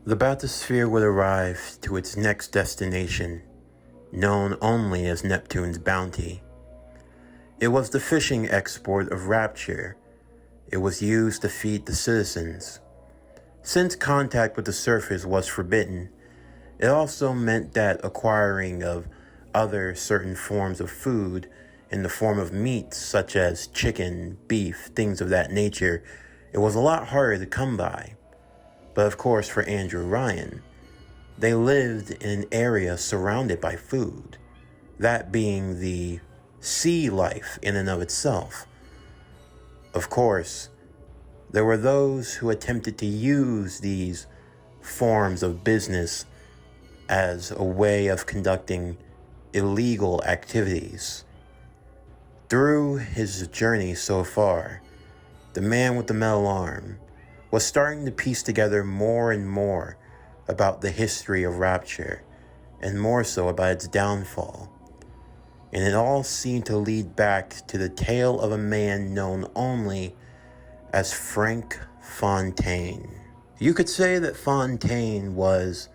The bathysphere would arrive to its next destination, known only as Neptune's bounty. It was the fishing export of Rapture. It was used to feed the citizens. Since contact with the surface was forbidden, it also meant that acquiring of other certain forms of food in the form of meats such as chicken, beef, things of that nature, it was a lot harder to come by. But of course, for Andrew Ryan, they lived in an area surrounded by food, that being the sea life in and of itself. Of course, there were those who attempted to use these forms of business as a way of conducting illegal activities. Through his journey so far, the man with the metal arm was starting to piece together more and more about the history of Rapture, and more so about its downfall. And it all seemed to lead back to the tale of a man known only as Frank Fontaine. You could say that Fontaine was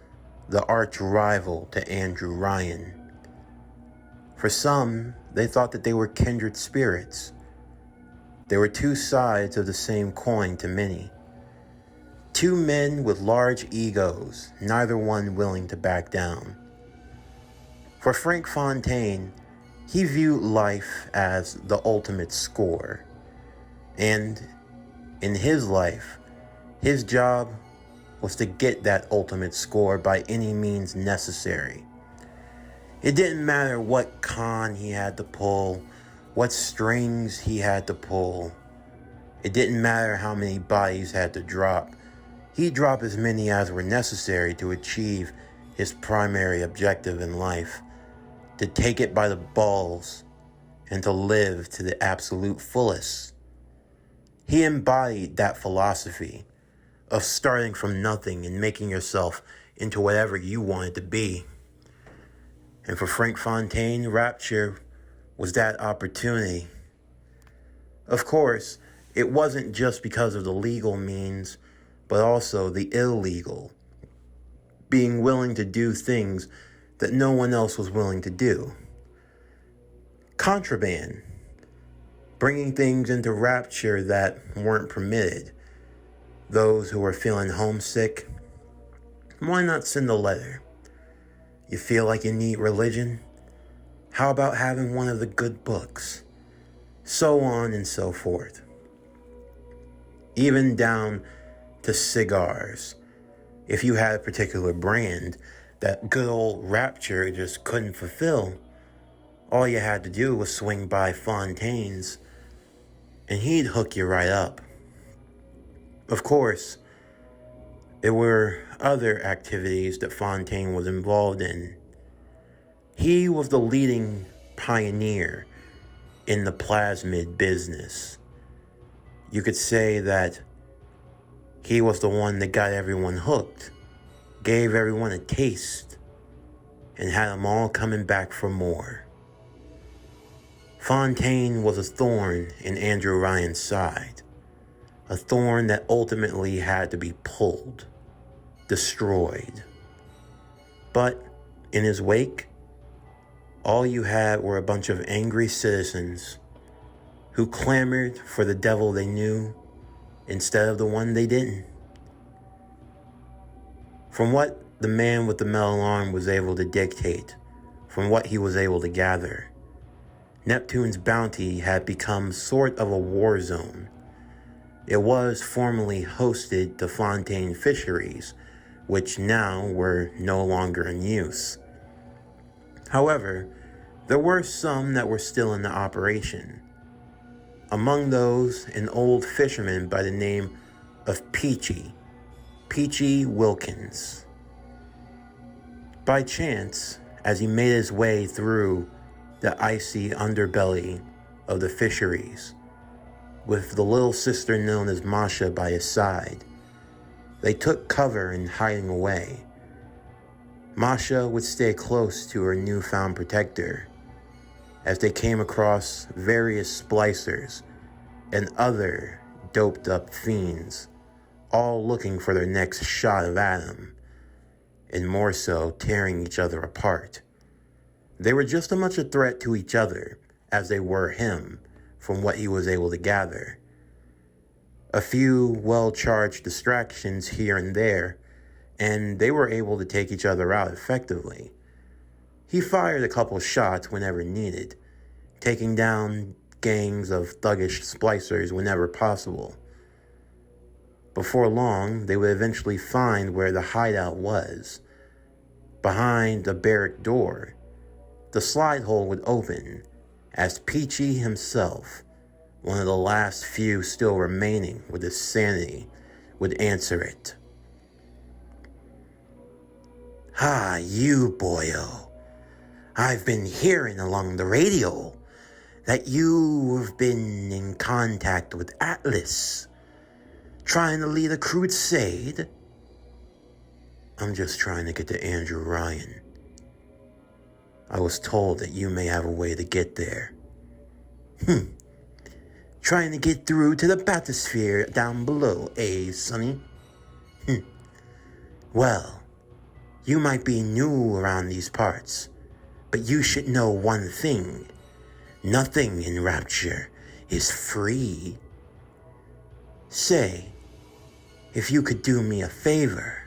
the arch rival to Andrew Ryan. For some, they thought that they were kindred spirits. They were two sides of the same coin to many. Two men with large egos, neither one willing to back down. For Frank Fontaine, he viewed life as the ultimate score. And in his life, his job was to get that ultimate score by any means necessary. It didn't matter what con he had to pull, what strings he had to pull. It didn't matter how many bodies had to drop. He'd drop as many as were necessary to achieve his primary objective in life, to take it by the balls and to live to the absolute fullest. He embodied that philosophy of starting from nothing and making yourself into whatever you wanted to be. And for Frank Fontaine, Rapture was that opportunity. Of course, it wasn't just because of the legal means, but also the illegal. Being willing to do things that no one else was willing to do. Contraband. Bringing things into Rapture that weren't permitted. Those who were feeling homesick, why not send a letter? You feel like you need religion? How about having one of the good books? So on and so forth. Even down to cigars. If you had a particular brand that good old Rapture just couldn't fulfill, all you had to do was swing by Fontaine's and he'd hook you right up. Of course, there were other activities that Fontaine was involved in. He was the leading pioneer in the plasmid business. You could say that he was the one that got everyone hooked, gave everyone a taste, and had them all coming back for more. Fontaine was a thorn in Andrew Ryan's side, a thorn that ultimately had to be pulled, destroyed. But in his wake, all you had were a bunch of angry citizens who clamored for the devil they knew instead of the one they didn't. From what the man with the metal arm was able to dictate, from what he was able to gather, Neptune's bounty had become sort of a war zone. It was formerly hosted to Fontaine fisheries, which now were no longer in use. However, there were some that were still in the operation. Among those, an old fisherman by the name of Pachy Wilkins. By chance, as he made his way through the icy underbelly of the fisheries, with the little sister known as Masha by his side, they took cover in hiding away. Masha would stay close to her newfound protector as they came across various Splicers and other doped up fiends, all looking for their next shot of Adam and more so tearing each other apart. They were just as much a threat to each other as they were him, from what he was able to gather. A few well-charged distractions here and there, and they were able to take each other out effectively. He fired a couple shots whenever needed, taking down gangs of thuggish splicers whenever possible. Before long, they would eventually find where the hideout was. Behind a barrack door, the slide hole would open as Pachy himself, one of the last few still remaining with his sanity, would answer it. "Ah, you, boyo. I've been hearing along the radio that you've been in contact with Atlas, trying to lead a crusade." "I'm just trying to get to Andrew Ryan. I was told that you may have a way to get there." "Trying to get through to the bathysphere down below, eh, sonny?" "Well, you might be new around these parts, but you should know one thing. Nothing in Rapture is free. Say, if you could do me a favor."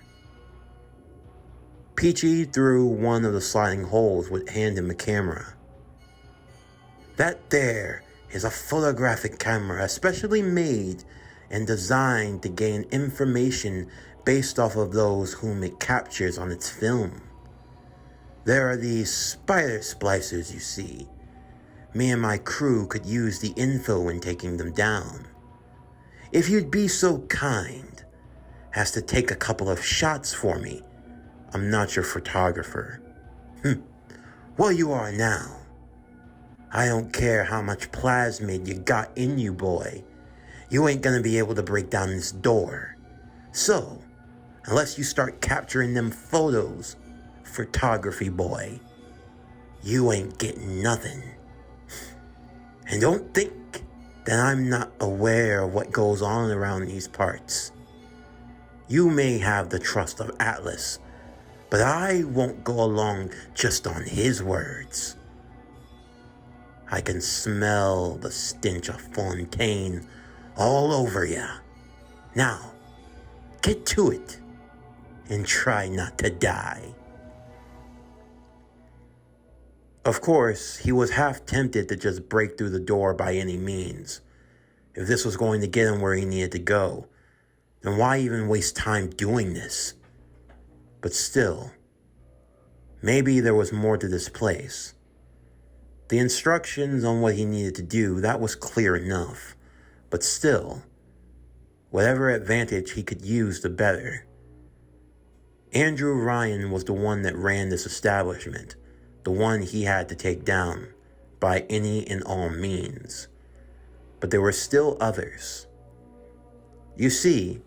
Pachy, through one of the sliding holes, would hand him a camera. "That there is a photographic camera especially made and designed to gain information based off of those whom it captures on its film. There are these spider splicers you see. Me and my crew could use the info in taking them down. If you'd be so kind as to take a couple of shots for me. I'm not your photographer." "Well, you are now. I don't care how much plasmid you got in you, boy. You ain't gonna be able to break down this door. So, unless you start capturing them photos, photography boy, you ain't getting nothing. And don't think that I'm not aware of what goes on around these parts. You may have the trust of Atlas, but I won't go along just on his words. I can smell the stench of Fontaine all over ya. Now, get to it and try not to die." Of course, he was half tempted to just break through the door by any means. If this was going to get him where he needed to go, then why even waste time doing this? But still, maybe there was more to this place. The instructions on what he needed to do, that was clear enough. But still, whatever advantage he could use, the better. Andrew Ryan was the one that ran this establishment, the one he had to take down by any and all means. But there were still others. You see,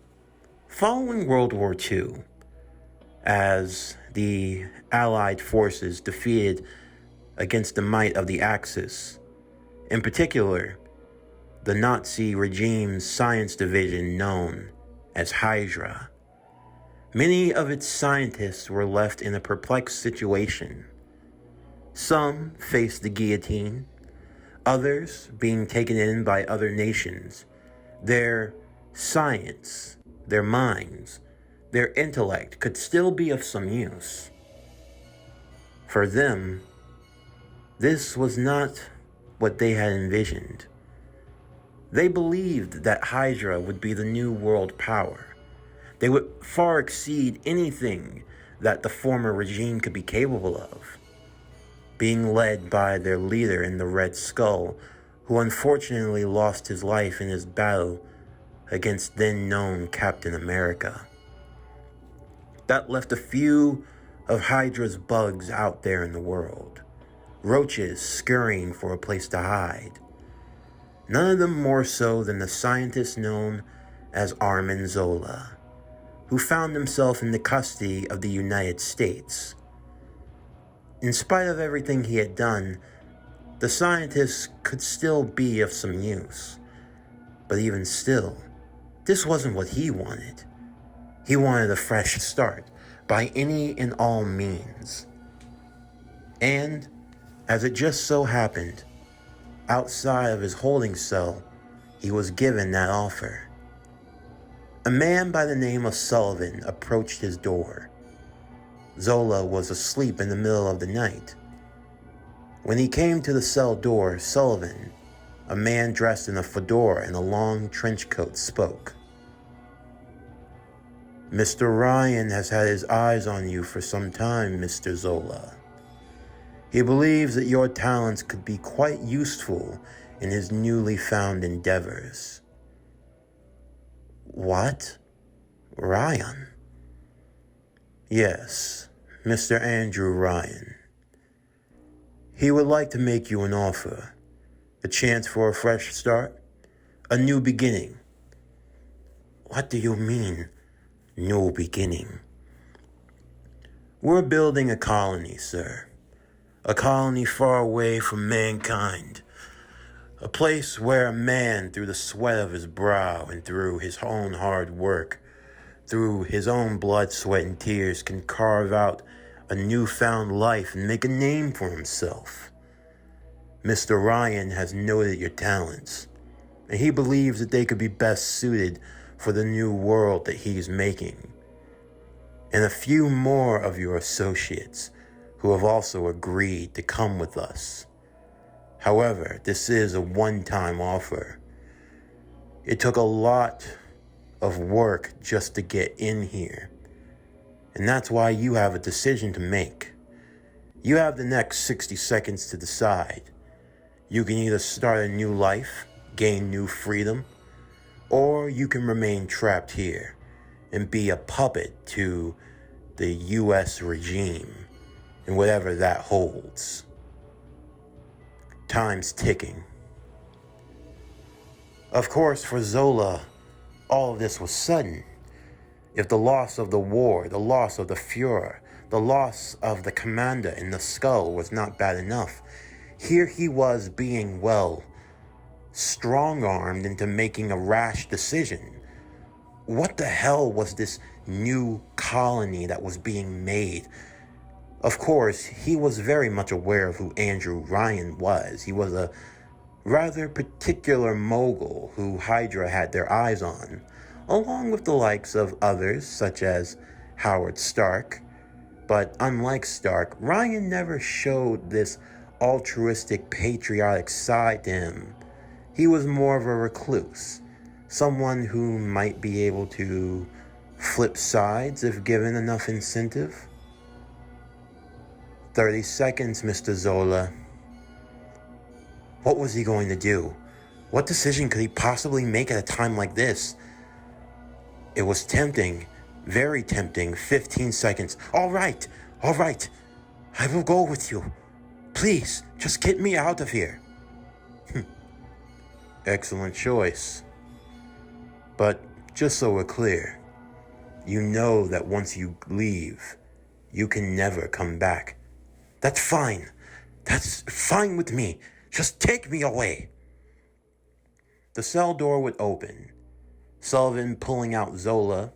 following World War II, as the Allied forces defeated against the might of the Axis, in particular, the Nazi regime's science division known as Hydra, many of its scientists were left in a perplexed situation. Some faced the guillotine, others being taken in by other nations. Their science, their minds, their intellect could still be of some use. For them, this was not what they had envisioned. They believed that Hydra would be the new world power. They would far exceed anything that the former regime could be capable of, being led by their leader in the Red Skull, who unfortunately lost his life in his battle against then-known Captain America. That left a few of Hydra's bugs out there in the world, roaches scurrying for a place to hide. None of them more so than the scientist known as Arnim Zola, who found himself in the custody of the United States. In spite of everything he had done, the scientist could still be of some use. But even still, this wasn't what he wanted. He wanted a fresh start, by any and all means. And, as it just so happened, outside of his holding cell, he was given that offer. A man by the name of Sullivan approached his door. Zola was asleep in the middle of the night. When he came to the cell door, Sullivan, a man dressed in a fedora and a long trench coat, spoke. "Mr. Ryan has had his eyes on you for some time, Mr. Zola. He believes that your talents could be quite useful in his newly found endeavors." "What? Ryan?" "Yes, Mr. Andrew Ryan. He would like to make you an offer, a chance for a fresh start, a new beginning." "What do you mean, new beginning?" "We're building a colony, sir. A colony far away from mankind. A place where a man, through the sweat of his brow and through his own hard work, through his own blood, sweat, and tears, can carve out a newfound life and make a name for himself. Mr. Ryan has noted your talents, and he believes that they could be best suited for the new world that he is making. And a few more of your associates who have also agreed to come with us. However, this is a one-time offer. It took a lot of work just to get in here. And that's why you have a decision to make. You have the next 60 seconds to decide. You can either start a new life, gain new freedom, or you can remain trapped here and be a puppet to the U.S. regime and whatever that holds. Time's ticking. Of course, for Zola, all of this was sudden. If the loss of the war, the loss of the Fuhrer, the loss of the commander in the skull was not bad enough, here he was being, well, strong-armed into making a rash decision. What the hell was this new colony that was being made? Of course, he was very much aware of who Andrew Ryan was. He was a rather particular mogul who Hydra had their eyes on, along with the likes of others such as Howard Stark. But unlike Stark, Ryan never showed this altruistic, patriotic side to him. He was more of a recluse, someone who might be able to flip sides if given enough incentive. 30 seconds, Mr. Zola. What was he going to do? What decision could he possibly make at a time like this? It was tempting, very tempting. 15 seconds. All right. I will go with you. Please, just get me out of here. Excellent choice. But just so we're clear, you know that once you leave, you can never come back. That's fine. That's fine with me. Just take me away. The cell door would open, Sullivan pulling out Zola,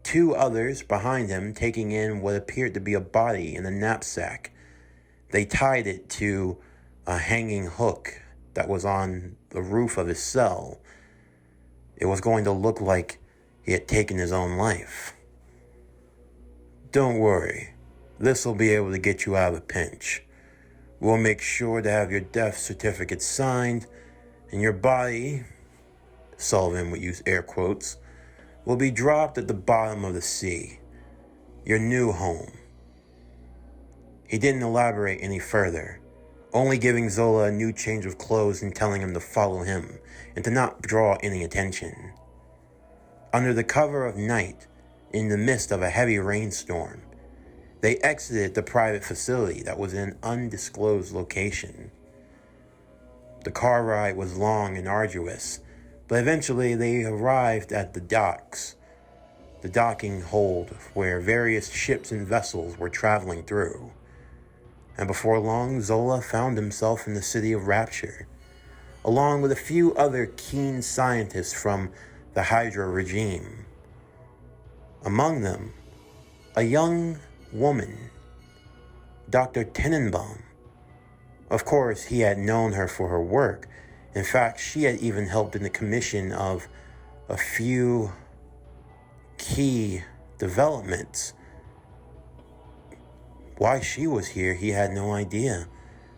two others behind him taking in what appeared to be a body in a knapsack. They tied it to a hanging hook that was on the roof of his cell. It was going to look like he had taken his own life. Don't worry. This will be able to get you out of a pinch. We'll make sure to have your death certificate signed, and your body, Sullivan would use air quotes, will be dropped at the bottom of the sea, your new home. He didn't elaborate any further, only giving Zola a new change of clothes and telling him to follow him and to not draw any attention. Under the cover of night, in the midst of a heavy rainstorm, they exited the private facility that was in an undisclosed location. The car ride was long and arduous, but eventually they arrived at the docks, the docking hold where various ships and vessels were traveling through. And before long, Zola found himself in the city of Rapture, along with a few other keen scientists from the Hydra regime. Among them A young woman, Dr. Tenenbaum. Of course, he had known her for her work. In fact, she had even helped in the commission of a few key developments. Why she was here, he had no idea.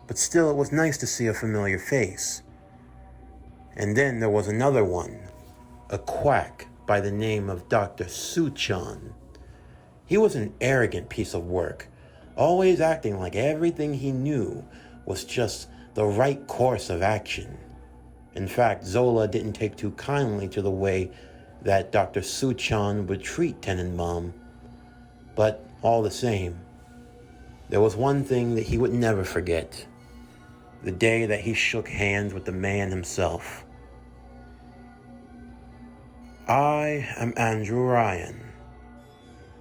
But still, it was nice to see a familiar face. And then there was another one, a quack by the name of Dr. Suchan. He was an arrogant piece of work, always acting like everything he knew was just the right course of action. In fact, Zola didn't take too kindly to the way that Dr. Suchan would treat Tenenbaum. But all the same, there was one thing that he would never forget. The day that he shook hands with the man himself. I am Andrew Ryan,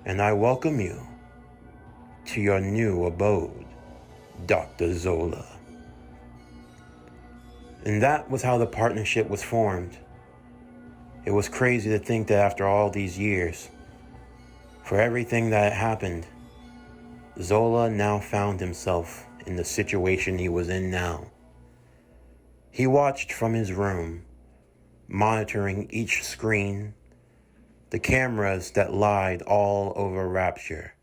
and I welcome you to your new abode, Dr. Zola. And that was how the partnership was formed. It was crazy to think that after all these years, for everything that had happened, Zola now found himself in the situation he was in now. He watched from his room, monitoring each screen, the cameras that lied all over Rapture,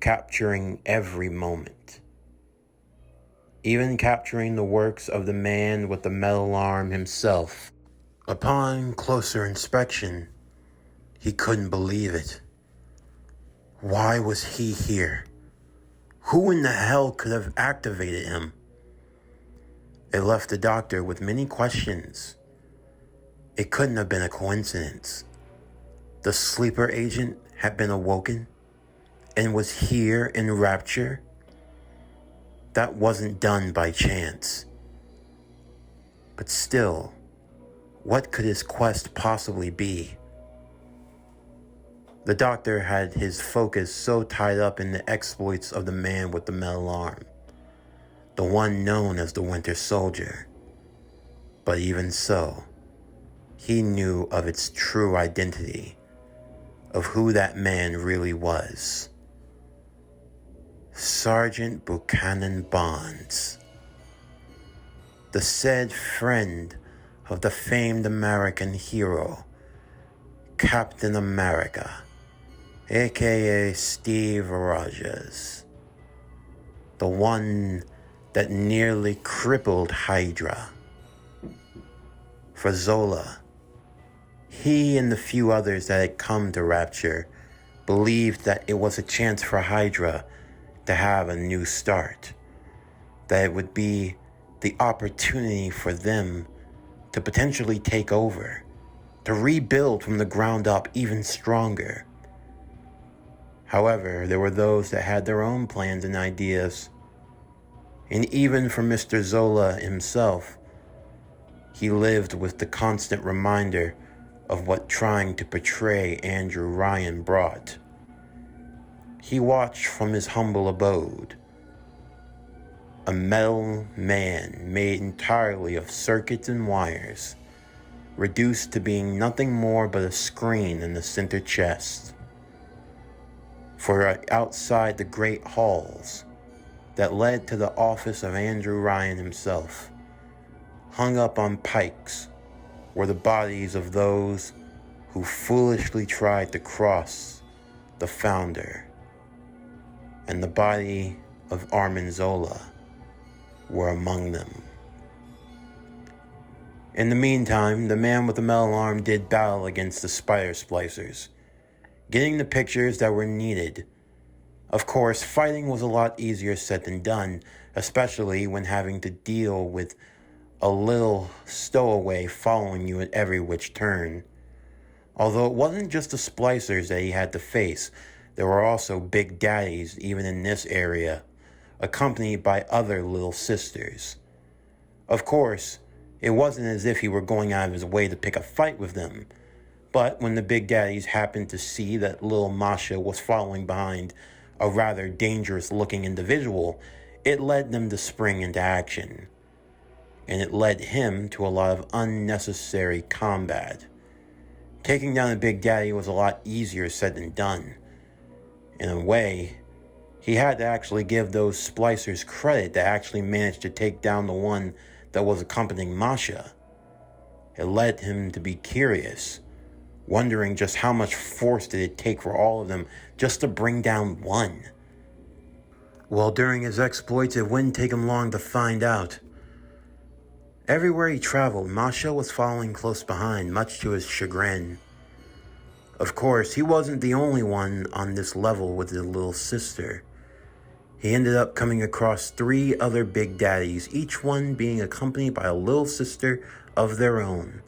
capturing every moment. Even capturing the works of the man with the metal arm himself. Upon closer inspection, he couldn't believe it. Why was he here? Who in the hell could have activated him? It left the doctor with many questions. It couldn't have been a coincidence. The sleeper agent had been awoken and was here in Rapture. That wasn't done by chance. But still, what could his quest possibly be? The doctor had his focus so tied up in the exploits of the man with the metal arm, the one known as the Winter Soldier. But even so, he knew of its true identity, of who that man really was. Sergeant Buchanan Bonds, the said friend of the famed American hero, Captain America, aka Steve Rogers, the one that nearly crippled Hydra. For Zola, he and the few others that had come to Rapture believed that it was a chance for Hydra to have a new start, that it would be the opportunity for them to potentially take over, to rebuild from the ground up even stronger. However, there were those that had their own plans and ideas. And even for Mr. Zola himself, he lived with the constant reminder of what trying to portray Andrew Ryan brought. He watched from his humble abode, a metal man made entirely of circuits and wires, reduced to being nothing more but a screen in the center chest. For outside the great halls that led to the office of Andrew Ryan himself, hung up on pikes, were the bodies of those who foolishly tried to cross the founder, and the body of Arnim Zola were among them. In the meantime, the man with the metal arm did battle against the spider splicers, getting the pictures that were needed. Of course, fighting was a lot easier said than done, especially when having to deal with a little stowaway following you at every which turn. Although it wasn't just the splicers that he had to face, there were also big daddies even in this area, accompanied by other little sisters. Of course, it wasn't as if he were going out of his way to pick a fight with them, but when the big daddies happened to see that little Masha was following behind a rather dangerous-looking individual, it led them to spring into action. And it led him to a lot of unnecessary combat. Taking down a big daddy was a lot easier said than done. In a way, he had to actually give those Splicers credit that actually managed to take down the one that was accompanying Masha. It led him to be curious, wondering just how much force did it take for all of them just to bring down one. Well, during his exploits, it wouldn't take him long to find out. Everywhere he traveled, Masha was following close behind, much to his chagrin. Of course, he wasn't the only one on this level with his little sister. He ended up coming across 3 other Big Daddies, each one being accompanied by a little sister of their own.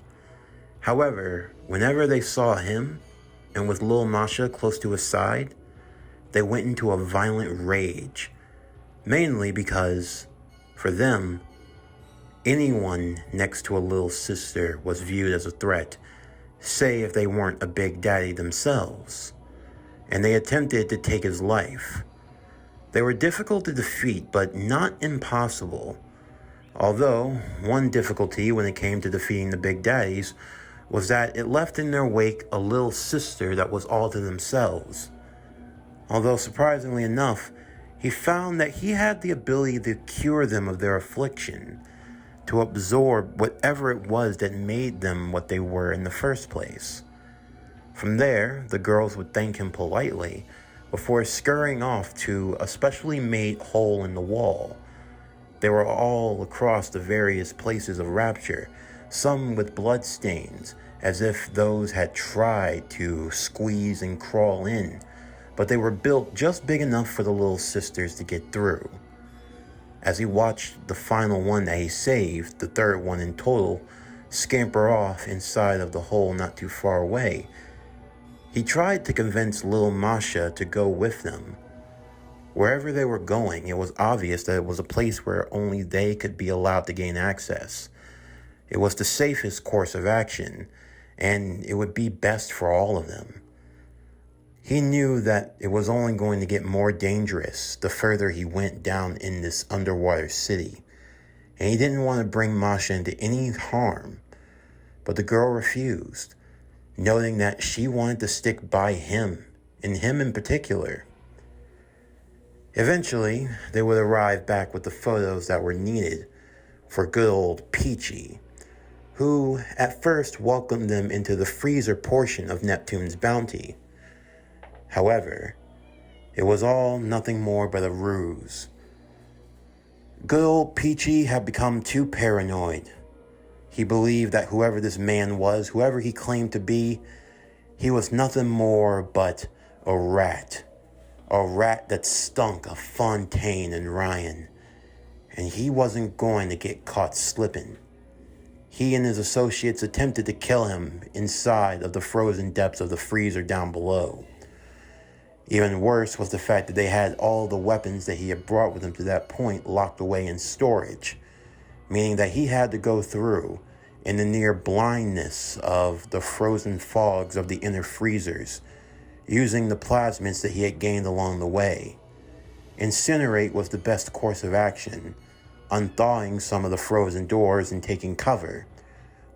However, whenever they saw him, and with little Masha close to his side, they went into a violent rage. Mainly because, for them, anyone next to a little sister was viewed as a threat, say if they weren't a Big Daddy themselves, and they attempted to take his life. They were difficult to defeat, but not impossible. Although, one difficulty when it came to defeating the Big Daddies was that it left in their wake a little sister that was all to themselves. Although, surprisingly enough, he found that he had the ability to cure them of their affliction, to absorb whatever it was that made them what they were in the first place. From there, the girls would thank him politely before scurrying off to a specially made hole in the wall. They were all across the various places of rapture, some with blood stains, as if those had tried to squeeze and crawl in, but they were built just big enough for the little sisters to get through. As he watched the final one that he saved, the third one in total, scamper off inside of the hole not too far away, he tried to convince little Masha to go with them. Wherever they were going, it was obvious that it was a place where only they could be allowed to gain access. It was the safest course of action, and it would be best for all of them. He knew that it was only going to get more dangerous the further he went down in this underwater city, and he didn't want to bring Masha into any harm. But the girl refused, noting that she wanted to stick by him, and him in particular. Eventually, they would arrive back with the photos that were needed for good old Pachy, who at first welcomed them into the freezer portion of Neptune's bounty. However, it was all nothing more but a ruse. Good old Pachy had become too paranoid. He believed that whoever this man was, whoever he claimed to be, he was nothing more but a rat. A rat that stunk of Fontaine and Ryan. And he wasn't going to get caught slipping. He and his associates attempted to kill him inside of the frozen depths of the freezer down below. Even worse was the fact that they had all the weapons that he had brought with him to that point locked away in storage, meaning that he had to go through, in the near blindness of the frozen fogs of the inner freezers, using the plasmids that he had gained along the way. Incinerate was the best course of action, unthawing some of the frozen doors and taking cover,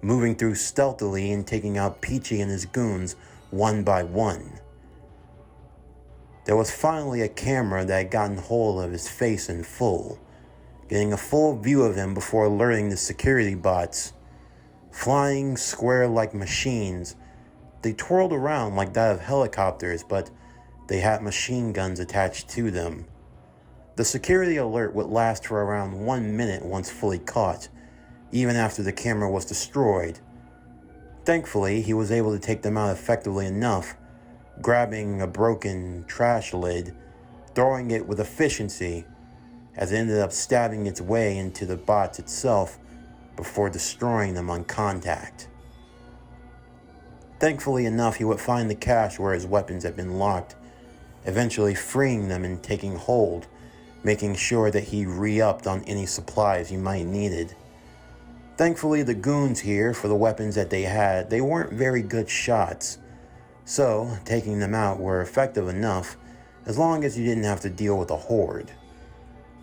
moving through stealthily and taking out Pachy and his goons one by one. There was finally a camera that had gotten hold of his face in full, getting a full view of him before alerting the security bots. Flying square-like machines, they twirled around like that of helicopters, but they had machine guns attached to them. The security alert would last for around 1 minute once fully caught, even after the camera was destroyed. Thankfully, he was able to take them out effectively enough, grabbing a broken trash lid, throwing it with efficiency, as it ended up stabbing its way into the bots itself before destroying them on contact. Thankfully enough, he would find the cache where his weapons had been locked, eventually freeing them and taking hold, making sure that he re-upped on any supplies he might needed. Thankfully, the goons here, for the weapons that they had, they weren't very good shots, so taking them out were effective enough as long as you didn't have to deal with a horde.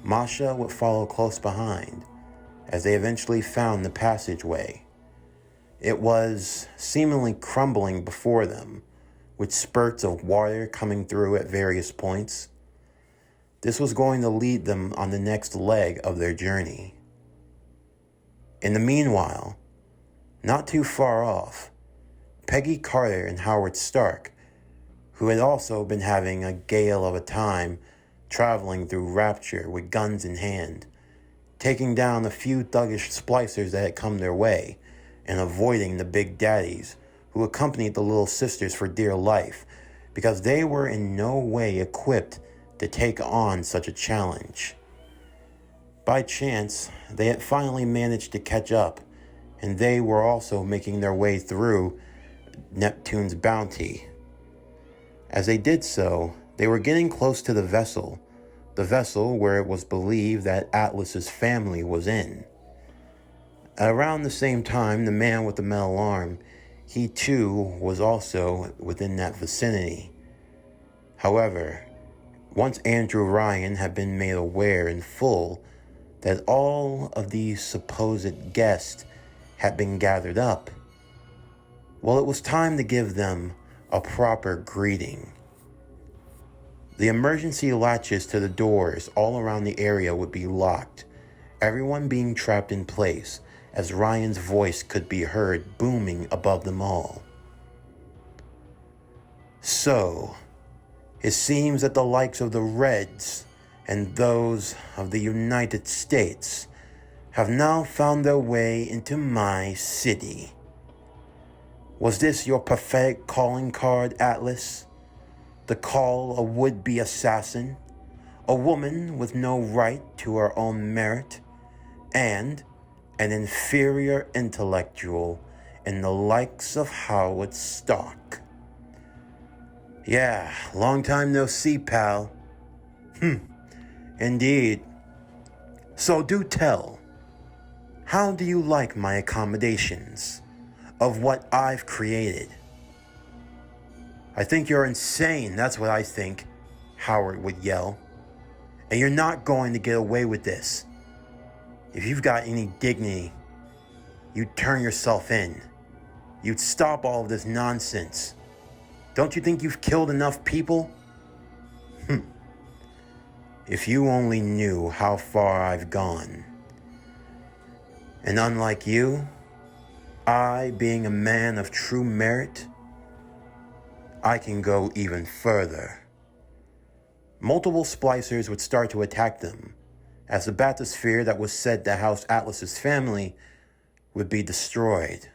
Masha would follow close behind, as they eventually found the passageway. It was seemingly crumbling before them, with spurts of water coming through at various points. This was going to lead them on the next leg of their journey. In the meanwhile, not too far off, Peggy Carter and Howard Stark, who had also been having a gale of a time traveling through Rapture with guns in hand, taking down a few thuggish splicers that had come their way, and avoiding the big daddies who accompanied the little sisters for dear life, because they were in no way equipped to take on such a challenge. By chance, they had finally managed to catch up, and they were also making their way through Neptune's bounty. As they did so, they were getting close to the vessel where it was believed that Atlas's family was in. At around the same time, the man with the metal arm, he too was also within that vicinity. However, once Andrew Ryan had been made aware in full that all of these supposed guests had been gathered up, well, it was time to give them a proper greeting. The emergency latches to the doors all around the area would be locked, everyone being trapped in place as Ryan's voice could be heard booming above them all. So, it seems that the likes of the Reds and those of the United States have now found their way into my city. Was this your prophetic calling card, Atlas? The call a would-be assassin, a woman with no right to her own merit, and an inferior intellectual in the likes of Howard Stark? Yeah, long time no see, pal. Indeed. So do tell, how do you like my accommodations of what I've created? I think you're insane, that's what I think, Howard would yell. And you're not going to get away with this. If you've got any dignity, you'd turn yourself in. You'd stop all of this nonsense. Don't you think you've killed enough people? If you only knew how far I've gone. And unlike you, I, being a man of true merit, I can go even further. Multiple splicers would start to attack them, as the bathysphere that was said to house Atlas's family would be destroyed.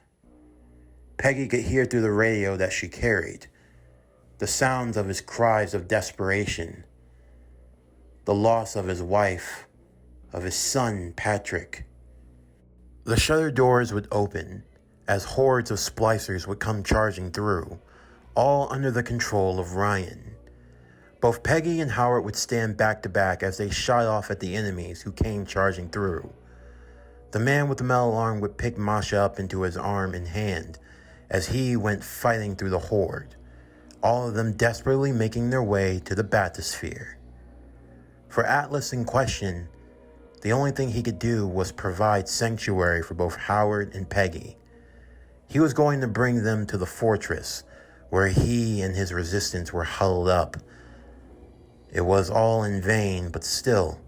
Peggy could hear through the radio that she carried the sounds of his cries of desperation, the loss of his wife, of his son Patrick. The shutter doors would open as hordes of splicers would come charging through, all under the control of Ryan. Both Peggy and Howard would stand back to back as they shot off at the enemies who came charging through. The man with the metal arm would pick Masha up into his arm and hand as he went fighting through the horde, all of them desperately making their way to the bathysphere. For Atlas in question, the only thing he could do was provide sanctuary for both Howard and Peggy. He was going to bring them to the fortress where he and his resistance were huddled up. It was all in vain, but still,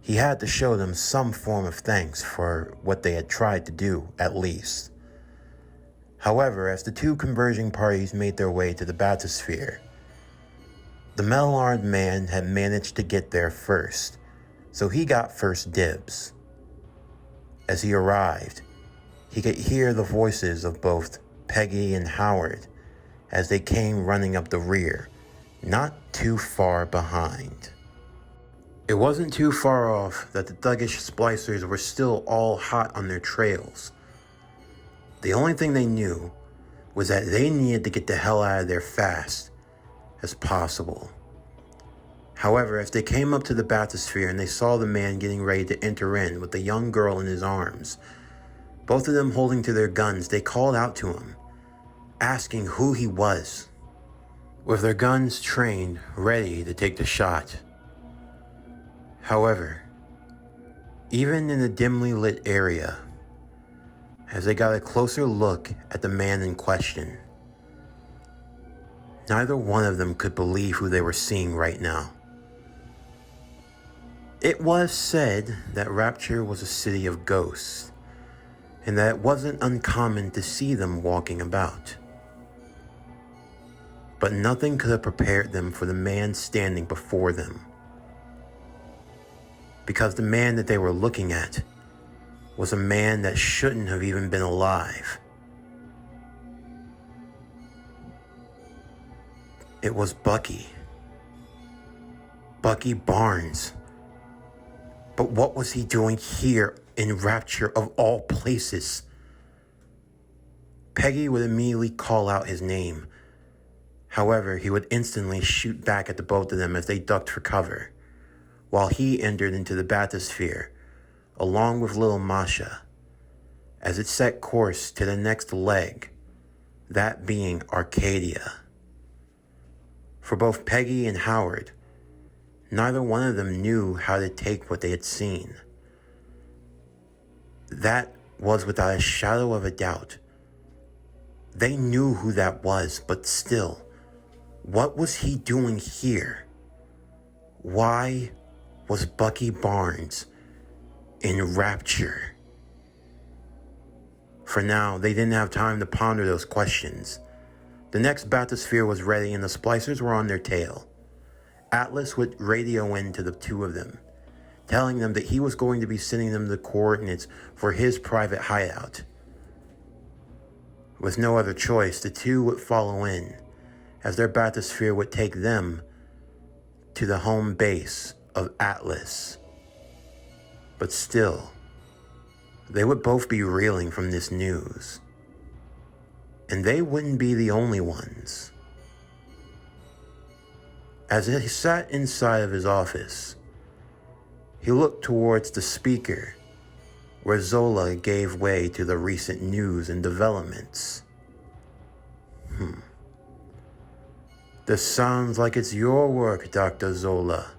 he had to show them some form of thanks for what they had tried to do, at least. However, as the two converging parties made their way to the bathysphere, the metal-armed man had managed to get there first, so he got first dibs. As he arrived, he could hear the voices of both Peggy and Howard as they came running up the rear, not too far behind. It wasn't too far off that the thuggish splicers were still all hot on their trails. The only thing they knew was that they needed to get the hell out of there fast as possible. However, as they came up to the bathysphere and they saw the man getting ready to enter in with the young girl in his arms, both of them holding to their guns, they called out to him, asking who he was, with their guns trained, ready to take the shot. However, even in the dimly lit area, as they got a closer look at the man in question, Neither one of them could believe who they were seeing right now. It was said that Rapture was a city of ghosts, and that it wasn't uncommon to see them walking about. But nothing could have prepared them for the man standing before them. Because the man that they were looking at was a man that shouldn't have even been alive. It was Bucky. Bucky Barnes. But what was he doing here in Rapture of all places? Peggy would immediately call out his name. However, he would instantly shoot back at the both of them as they ducked for cover, while he entered into the bathysphere, along with little Masha, as it set course to the next leg, that being Arcadia. For both Peggy and Howard, neither one of them knew how to take what they had seen. That was without a shadow of a doubt. They knew who that was, but still, what was he doing here? Why was Bucky Barnes in Rapture? For now, they didn't have time to ponder those questions. The next bathysphere was ready and the Splicers were on their tail. Atlas would radio in to the two of them, telling them that he was going to be sending them the coordinates for his private hideout. With no other choice, the two would follow in, as their bathysphere would take them to the home base of Atlas. But still, they would both be reeling from this news. And they wouldn't be the only ones. As he sat inside of his office, he looked towards the speaker where Zola gave way to the recent news and developments. This sounds like it's your work, Dr. Zola.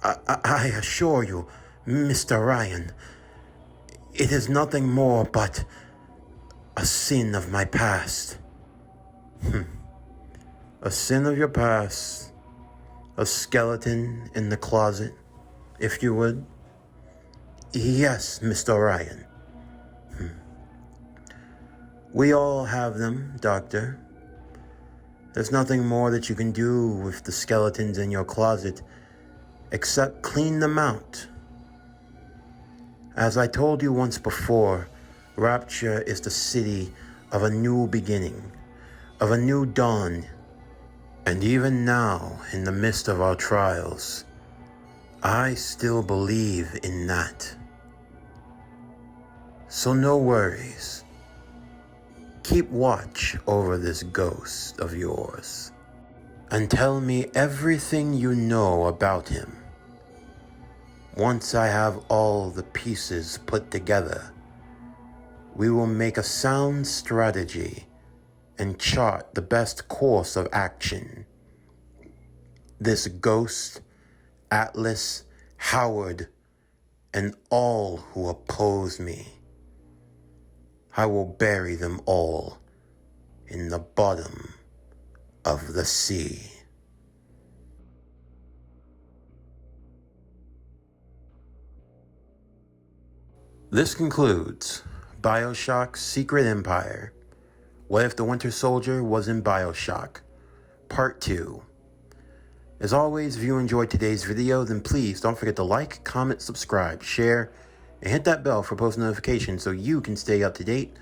I assure you, Mr. Ryan, it is nothing more but a sin of my past. A sin of your past. A skeleton in the closet, if you would. Yes, Mr. Ryan. We all have them, Doctor. There's nothing more that you can do with the skeletons in your closet except clean them out. As I told you once before, Rapture is the city of a new beginning, of a new dawn. And even now, in the midst of our trials, I still believe in that. So no worries. Keep watch over this ghost of yours, and tell me everything you know about him. Once I have all the pieces put together, we will make a sound strategy and chart the best course of action. This ghost, Atlas, Howard, and all who oppose me, I will bury them all in the bottom of the sea. This concludes BioShock Secret Empire. What if the Winter Soldier was in BioShock? Part 2. As always, if you enjoyed today's video, then please don't forget to like, comment, subscribe, share, and hit that bell for post notifications so you can stay up to date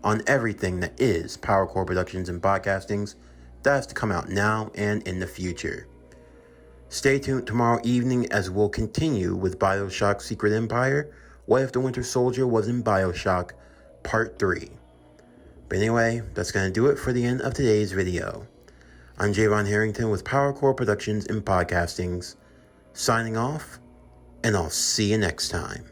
on everything that is PowerCore Productions and Podcastings that has to come out now and in the future. Stay tuned tomorrow evening as we'll continue with BioShock Secret Empire. What if the Winter Soldier was in BioShock? Part 3. But anyway, that's going to do it for the end of today's video. I'm Javon Harrington with PowerCore Productions and Podcastings, signing off, and I'll see you next time.